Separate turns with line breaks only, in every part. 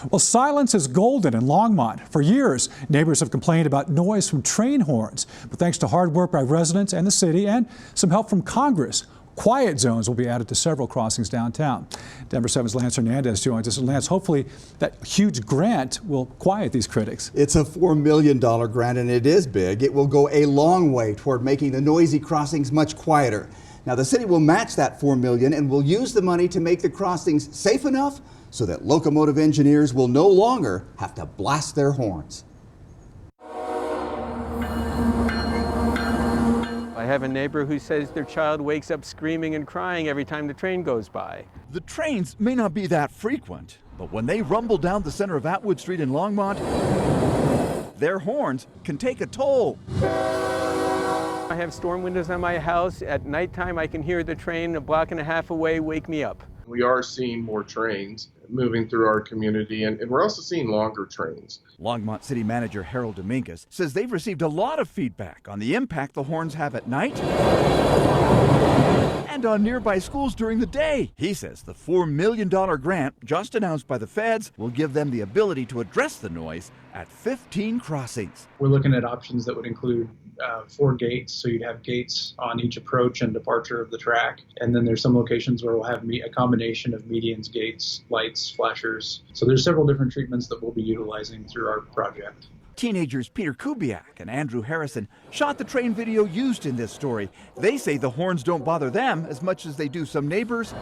Well, silence is golden in Longmont. For years, neighbors have complained about noise from train horns. But thanks to hard work by residents and the city and some help from Congress, quiet zones will be added to several crossings downtown. Denver 7's Lance Hernandez joins us. And Lance, hopefully that huge grant will quiet these critics.
It's a $4 million grant, and it is big. It will go a long way toward making the noisy crossings much quieter. Now, the city will match that $4 million and will use the money to make the crossings safe enough so that locomotive engineers will no longer have to blast their horns.
I have a neighbor who says their child wakes up screaming and crying every time the train goes by.
The trains may not be that frequent, but when they rumble down the center of Atwood Street in Longmont, their horns can take a toll.
I have storm windows on my house. At nighttime, I can hear the train a block and a half away wake me up.
We are seeing more trains moving through our community, and we're also seeing longer trains.
Longmont City Manager Harold Dominguez says they've received a lot of feedback on the impact the horns have at night and on nearby schools during the day. He says the $4 million grant just announced by the feds will give them the ability to address the noise at 15 crossings.
We're looking at options that would include 4 gates, so you'd have gates on each approach and departure of the track. And then there's some locations where we'll have a combination of medians, gates, lights, flashers. So there's several different treatments that we'll be utilizing through our project.
Teenagers Peter Kubiak and Andrew Harrison shot the train video used in this story. They say the horns don't bother them as much as they do some neighbors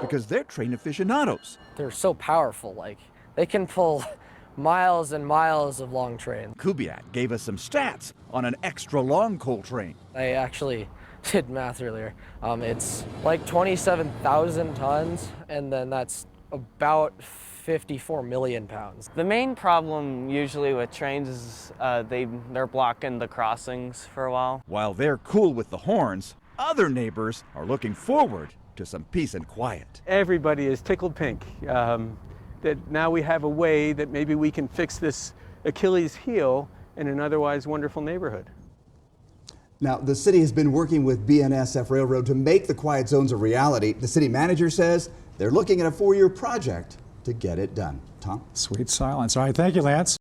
because they're train aficionados.
They're so powerful, like they can pull miles and miles of long trains.
Kubiak gave us some stats on an extra long coal train.
I actually did math earlier. It's like 27,000 tons, and then that's about 54 million pounds.
The main problem usually with trains is they're blocking the crossings for a while.
While they're cool with the horns, other neighbors are looking forward to some peace and quiet.
Everybody is tickled pink that now we have a way that maybe we can fix this Achilles heel in an otherwise wonderful neighborhood.
Now, the city has been working with BNSF Railroad to make the quiet zones a reality. The city manager says they're looking at a 4-year project to get it done. Tom?
Sweet silence. All right, thank you, Lance.